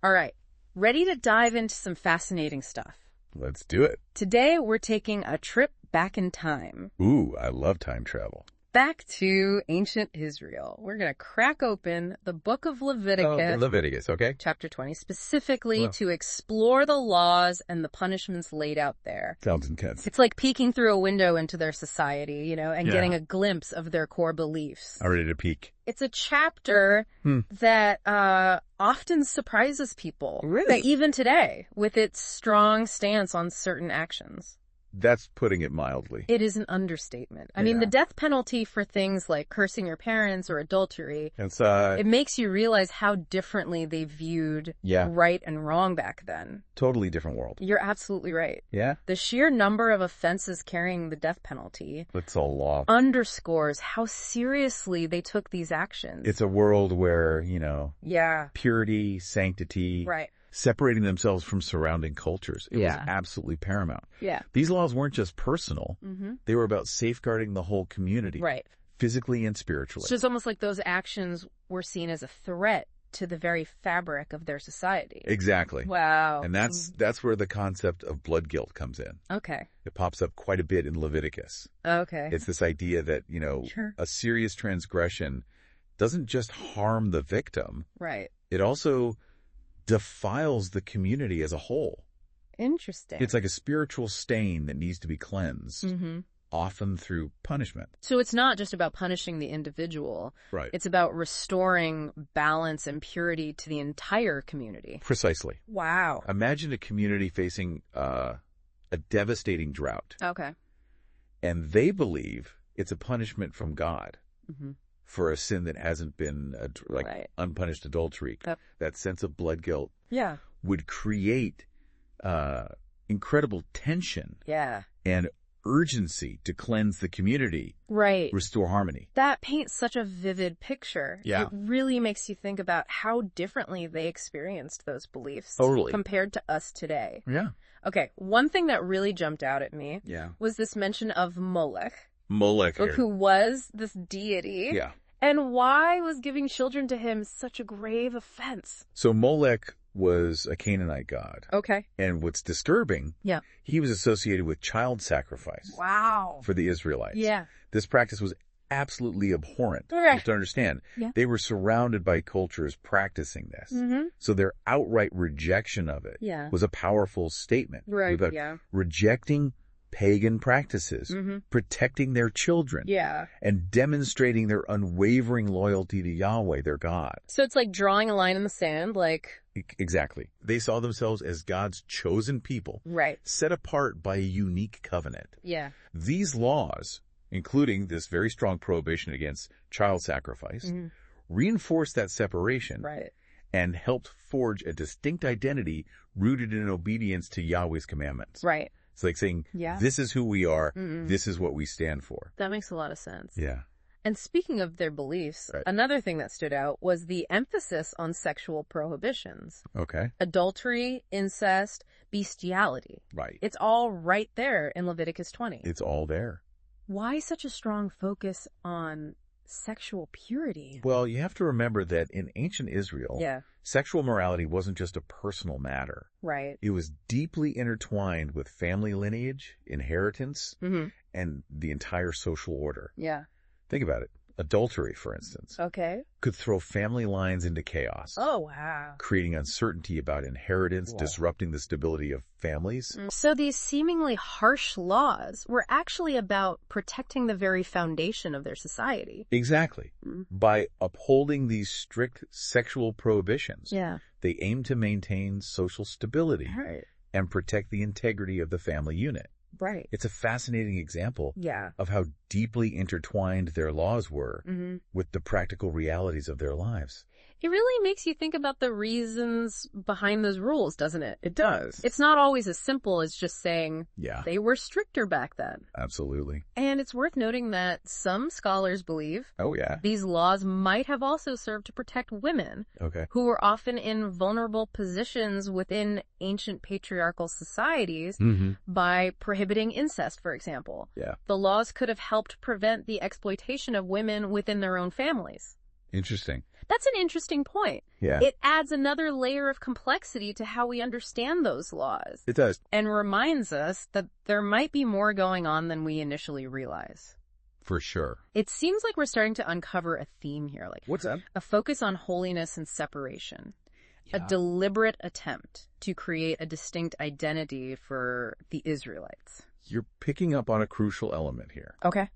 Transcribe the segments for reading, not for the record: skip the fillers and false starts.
All right. Ready to dive into some fascinating stuff. Let's do it. Today, we're taking a trip back in time. Ooh, I love time travel. Back to ancient Israel. We're going to crack open the book of Leviticus. Leviticus, okay? Chapter 20, specifically to explore the laws and the punishments laid out there. Sounds intense. It's like peeking through a window into their society, and getting a glimpse of their core beliefs. I'm ready to peek. It's a chapter that often surprises people. Really? Even today, with its strong stance on certain actions. That's putting it mildly. It is an understatement. I mean, the death penalty for things like cursing your parents or adultery, it makes you realize how differently they viewed right and wrong back then. Totally different world. You're absolutely right. Yeah? The sheer number of offenses carrying the death penalty It's a law. underscores how seriously they took these actions. It's a world where, purity, sanctity, separating themselves from surrounding cultures. It was absolutely paramount. Yeah. These laws weren't just personal. They were about safeguarding the whole community. Right. Physically and spiritually. So it's almost like those actions were seen as a threat to the very fabric of their society. Exactly. Wow. And that's where the concept of blood guilt comes in. Okay. It pops up quite a bit in Leviticus. Okay. It's this idea that, a serious transgression doesn't just harm the victim. Right. It also defiles the community as a whole. Interesting. It's like a spiritual stain that needs to be cleansed, often through punishment. So it's not just about punishing the individual. Right. It's about restoring balance and purity to the entire community. Precisely. Wow. Imagine a community facing a devastating drought. Okay. And they believe it's a punishment from God. For a sin that hasn't been, unpunished adultery. That sense of blood guilt would create incredible tension and urgency to cleanse the community, restore harmony. That paints such a vivid picture. Yeah. It really makes you think about how differently they experienced those beliefs compared to us today. Yeah. Okay, one thing that really jumped out at me was this mention of Molech. Who was this deity. Yeah. And why was giving children to him such a grave offense? So Molech was a Canaanite god. Okay. And what's disturbing, he was associated with child sacrifice. Wow. For the Israelites. Yeah. This practice was absolutely abhorrent. Okay. You have to understand. Yeah. They were surrounded by cultures practicing this. So their outright rejection of it was a powerful statement. Right, about rejecting pagan practices, protecting their children, and demonstrating their unwavering loyalty to Yahweh, their God. So it's like drawing a line in the sand, like... Exactly. They saw themselves as God's chosen people, set apart by a unique covenant. Yeah. These laws, including this very strong prohibition against child sacrifice, reinforced that separation and helped forge a distinct identity rooted in obedience to Yahweh's commandments. Right. It's like saying, this is who we are, this is what we stand for. That makes a lot of sense. Yeah. And speaking of their beliefs, another thing that stood out was the emphasis on sexual prohibitions. Okay. Adultery, incest, bestiality. Right. It's all right there in Leviticus 20. It's all there. Why such a strong focus on sexual purity? Well, you have to remember that in ancient Israel, sexual morality wasn't just a personal matter. Right. It was deeply intertwined with family lineage, inheritance, and the entire social order. Yeah. Think about it. Adultery, for instance, could throw family lines into chaos. Oh, wow. Creating uncertainty about inheritance, disrupting the stability of families. So these seemingly harsh laws were actually about protecting the very foundation of their society. Exactly. By upholding these strict sexual prohibitions, they aim to maintain social stability and protect the integrity of the family unit. Right. It's a fascinating example of how deeply intertwined their laws were with the practical realities of their lives. It really makes you think about the reasons behind those rules, doesn't it? It does. It's not always as simple as just saying they were stricter back then. Absolutely. And it's worth noting that some scholars believe these laws might have also served to protect women who were often in vulnerable positions within ancient patriarchal societies by prohibiting incest, for example. Yeah. The laws could have helped prevent the exploitation of women within their own families. Interesting. That's an interesting point. Yeah. It adds another layer of complexity to how we understand those laws. It does. And reminds us that there might be more going on than we initially realize. For sure. It seems like we're starting to uncover a theme here. Like, what's that? A focus on holiness and separation. Yeah. A deliberate attempt to create a distinct identity for the Israelites. You're picking up on a crucial element here. Okay.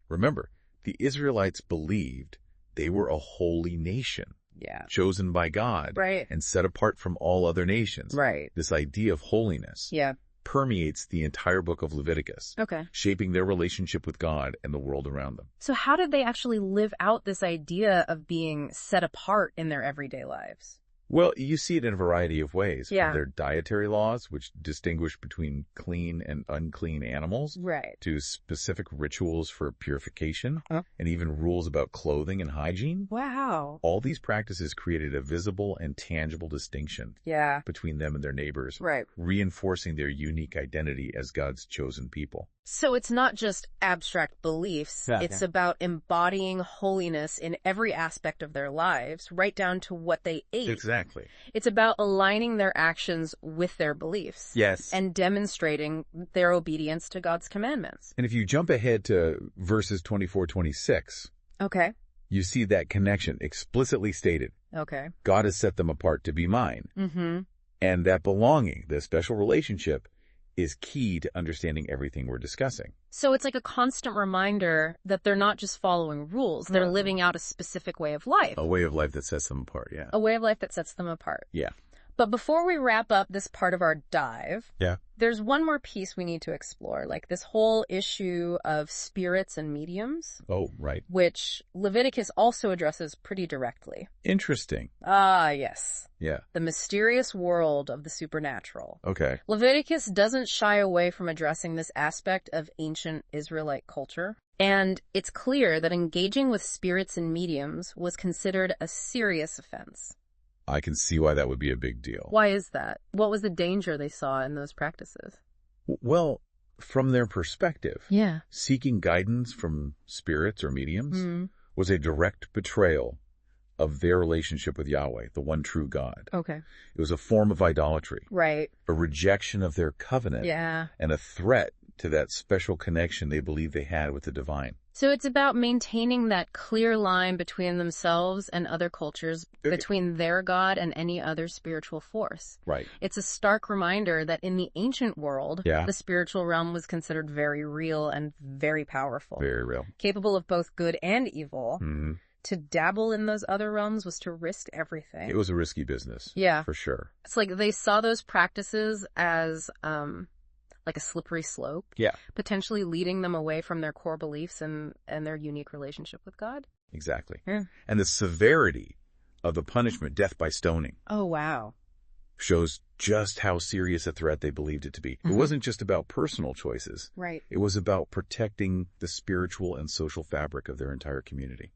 Remember, the Israelites believed they were a holy nation. Yeah. Chosen by God. Right. And set apart from all other nations. Right. This idea of holiness. Yeah. Permeates the entire book of Leviticus. Okay. Shaping their relationship with God and the world around them. So how did they actually live out this idea of being set apart in their everyday lives? Well, you see it in a variety of ways. Yeah. From their dietary laws, which distinguish between clean and unclean animals. Right. To specific rituals for purification. And even rules about clothing and hygiene. Wow. All these practices created a visible and tangible distinction. Yeah. Between them and their neighbors. Right. Reinforcing their unique identity as God's chosen people. So it's not just abstract beliefs. Yeah. It's about embodying holiness in every aspect of their lives, right down to what they ate. Exactly. It's about aligning their actions with their beliefs. Yes. And demonstrating their obedience to God's commandments. And if you jump ahead to verses 24-26. Okay. You see that connection explicitly stated. Okay. God has set them apart to be mine. Mm-hmm. And that belonging, the special relationship, is key to understanding everything we're discussing. So it's like a constant reminder that they're not just following rules. They're living out a specific way of life. A way of life that sets them apart, yeah. A way of life that sets them apart. Yeah. But before we wrap up this part of our dive, yeah, there's one more piece we need to explore, like this whole issue of spirits and mediums. Oh, right. Which Leviticus also addresses pretty directly. Interesting. Ah, yes. Yeah. The mysterious world of the supernatural. Okay. Leviticus doesn't shy away from addressing this aspect of ancient Israelite culture. And it's clear that engaging with spirits and mediums was considered a serious offense. I can see why that would be a big deal. Why is that? What was the danger they saw in those practices? Well, from their perspective, yeah, seeking guidance from spirits or mediums was a direct betrayal of their relationship with Yahweh, the one true God. Okay. It was a form of idolatry. Right. A rejection of their covenant. Yeah. And a threat to that special connection they believed they had with the divine. So it's about maintaining that clear line between themselves and other cultures, between their God and any other spiritual force. Right. It's a stark reminder that in the ancient world, the spiritual realm was considered very real and very powerful. Very real. Capable of both good and evil. Mm-hmm. To dabble in those other realms was to risk everything. It was a risky business. Yeah. For sure. It's like they saw those practices as like a slippery slope. Yeah. Potentially leading them away from their core beliefs and their unique relationship with God. Exactly. Yeah. And the severity of the punishment, death by stoning. Oh, wow. Shows just how serious a threat they believed it to be. It wasn't just about personal choices. Right. It was about protecting the spiritual and social fabric of their entire community.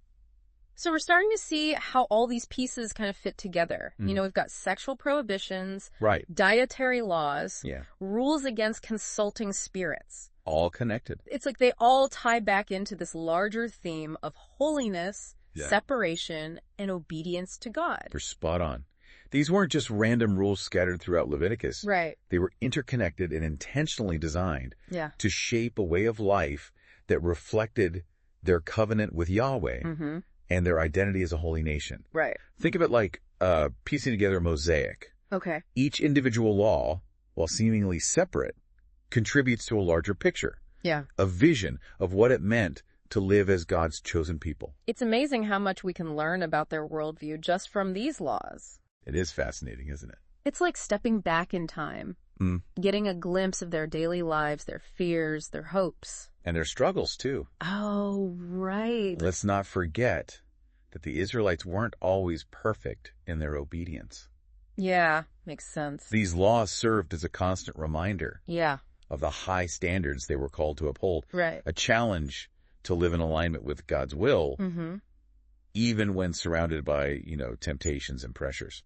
So we're starting to see how all these pieces kind of fit together. You know, we've got sexual prohibitions, right, dietary laws, yeah, rules against consulting spirits. All connected. It's like they all tie back into this larger theme of holiness, separation, and obedience to God. You're spot on. These weren't just random rules scattered throughout Leviticus. Right. They were interconnected and intentionally designed to shape a way of life that reflected their covenant with Yahweh. Mm-hmm. And their identity as a holy nation. Right. Think of it like piecing together a mosaic. Okay. Each individual law, while seemingly separate, contributes to a larger picture. Yeah. A vision of what it meant to live as God's chosen people. It's amazing how much we can learn about their worldview just from these laws. It is fascinating, isn't it? It's like stepping back in time, getting a glimpse of their daily lives, their fears, their hopes. And their struggles, too. Oh, right. Let's not forget that the Israelites weren't always perfect in their obedience. Yeah, makes sense. These laws served as a constant reminder of the high standards they were called to uphold. Right. A challenge to live in alignment with God's will, even when surrounded by, temptations and pressures.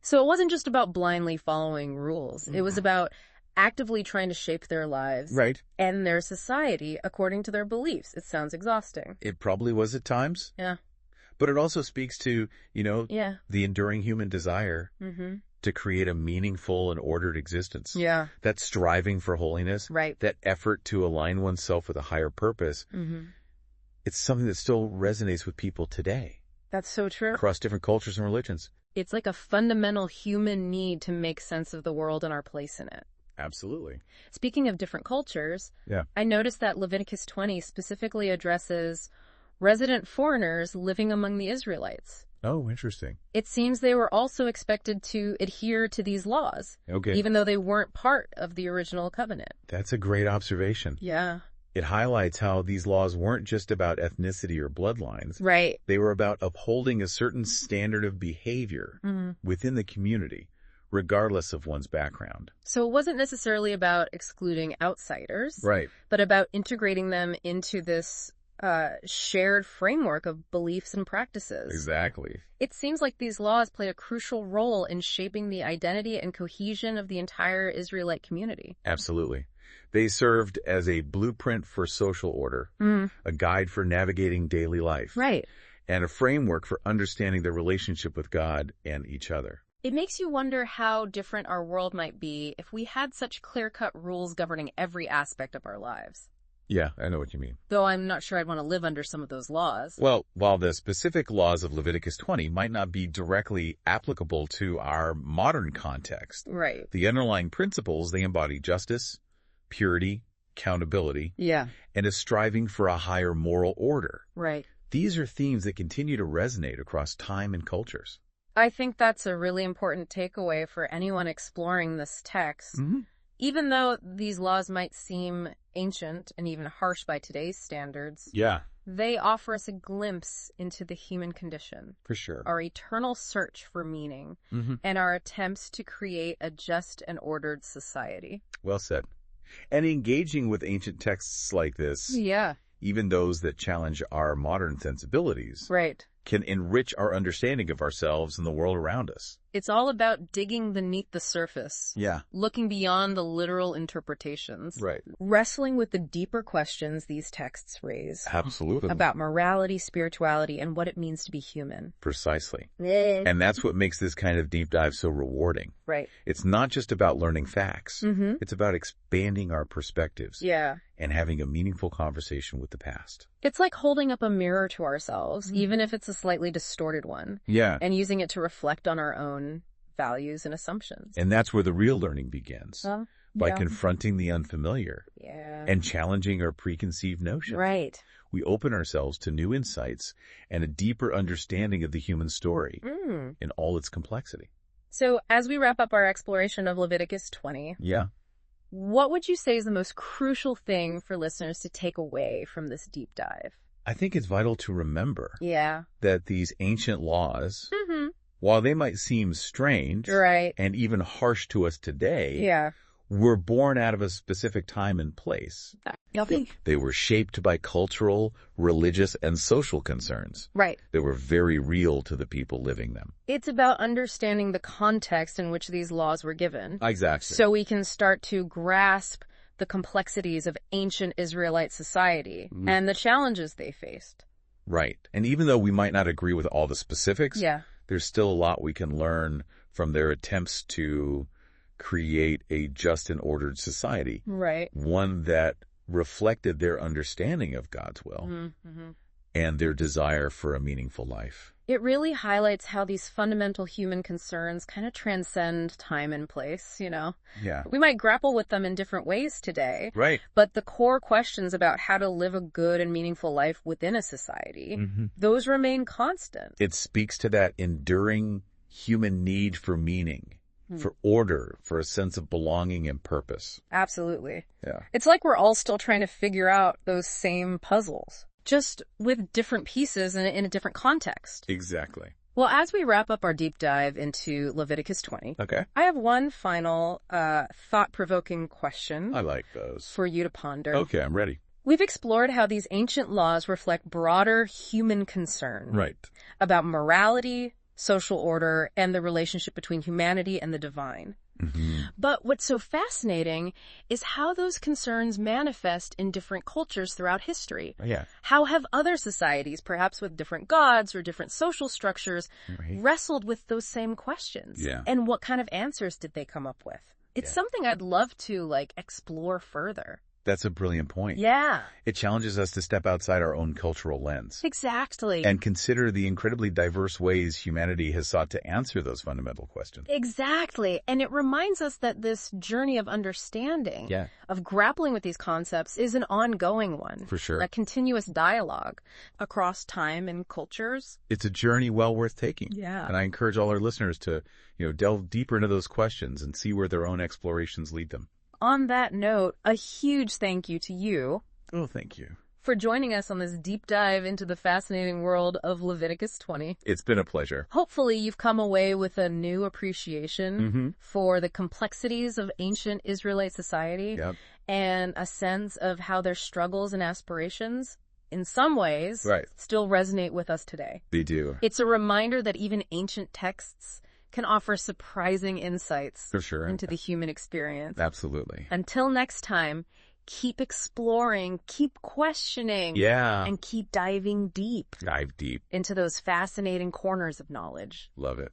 So it wasn't just about blindly following rules. It was about actively trying to shape their lives and their society according to their beliefs. It sounds exhausting. It probably was at times. Yeah. But it also speaks to, the enduring human desire to create a meaningful and ordered existence. Yeah. That striving for holiness. Right. That effort to align oneself with a higher purpose. It's something that still resonates with people today. That's so true. Across different cultures and religions. It's like a fundamental human need to make sense of the world and our place in it. Absolutely. Speaking of different cultures, I noticed that Leviticus 20 specifically addresses resident foreigners living among the Israelites. Oh, interesting. It seems they were also expected to adhere to these laws, even though they weren't part of the original covenant. That's a great observation. Yeah. It highlights how these laws weren't just about ethnicity or bloodlines. Right. They were about upholding a certain standard of behavior within the community, regardless of one's background. So it wasn't necessarily about excluding outsiders, right, but about integrating them into this shared framework of beliefs and practices. Exactly. It seems like these laws played a crucial role in shaping the identity and cohesion of the entire Israelite community. Absolutely. They served as a blueprint for social order, a guide for navigating daily life, right, and a framework for understanding the relationship with God and each other. It makes you wonder how different our world might be if we had such clear-cut rules governing every aspect of our lives. Yeah, I know what you mean. Though I'm not sure I'd want to live under some of those laws. Well, while the specific laws of Leviticus 20 might not be directly applicable to our modern context, right, the underlying principles, they embody justice, purity, accountability, and a striving for a higher moral order. Right. These are themes that continue to resonate across time and cultures. I think that's a really important takeaway for anyone exploring this text. Even though these laws might seem ancient and even harsh by today's standards, they offer us a glimpse into the human condition. For sure. Our eternal search for meaning, and our attempts to create a just and ordered society. Well said. And engaging with ancient texts like this, even those that challenge our modern sensibilities, right, can enrich our understanding of ourselves and the world around us. It's all about digging beneath the surface. Looking beyond the literal interpretations. Right. Wrestling with the deeper questions these texts raise. Absolutely. About morality, spirituality, and what it means to be human. Precisely. And that's what makes this kind of deep dive so rewarding. Right. It's not just about learning facts. It's about expanding our perspectives. And having a meaningful conversation with the past. It's like holding up a mirror to ourselves, even if it's a slightly distorted one. And using it to reflect on our own values and assumptions. And that's where the real learning begins. By confronting the unfamiliar. And challenging our preconceived notions. Right. We open ourselves to new insights and a deeper understanding of the human story in all its complexity. So as we wrap up our exploration of Leviticus 20, what would you say is the most crucial thing for listeners to take away from this deep dive? I think it's vital to remember that these ancient laws, while they might seem strange and even harsh to us today, were born out of a specific time and place. They were shaped by cultural, religious, and social concerns. Right. They were very real to the people living them. It's about understanding the context in which these laws were given. Exactly. So we can start to grasp the complexities of ancient Israelite society and the challenges they faced. Right. And even though we might not agree with all the specifics, there's still a lot we can learn from their attempts to create a just and ordered society. Right. One that reflected their understanding of God's will and their desire for a meaningful life. It really highlights how these fundamental human concerns kind of transcend time and place, We might grapple with them in different ways today. Right. But the core questions about how to live a good and meaningful life within a society, those remain constant. It speaks to that enduring human need for meaning, for order, for a sense of belonging and purpose. Absolutely. Yeah. It's like we're all still trying to figure out those same puzzles, just with different pieces and in a different context. Exactly. Well, as we wrap up our deep dive into Leviticus 20, I have one final thought-provoking question. I like those. For you to ponder. Okay, I'm ready. We've explored how these ancient laws reflect broader human concern. Right. About morality, social order, and the relationship between humanity and the divine. But what's so fascinating is how those concerns manifest in different cultures throughout history. How have other societies, perhaps with different gods or different social structures, wrestled with those same questions? And what kind of answers did they come up with? It's something I'd love to, explore further. That's a brilliant point. Yeah. It challenges us to step outside our own cultural lens. Exactly. And consider the incredibly diverse ways humanity has sought to answer those fundamental questions. Exactly. And it reminds us that this journey of understanding, of grappling with these concepts, is an ongoing one. For sure. A continuous dialogue across time and cultures. It's a journey well worth taking. Yeah. And I encourage all our listeners to, delve deeper into those questions and see where their own explorations lead them. On that note, a huge thank you to you. Oh, thank you. For joining us on this deep dive into the fascinating world of Leviticus 20. It's been a pleasure. Hopefully you've come away with a new appreciation for the complexities of ancient Israelite society and a sense of how their struggles and aspirations, in some ways, still resonate with us today. They do. It's a reminder that even ancient texts can offer surprising insights into the human experience. Absolutely. Until next time, keep exploring, keep questioning, and keep diving deep. Dive deep into those fascinating corners of knowledge. Love it.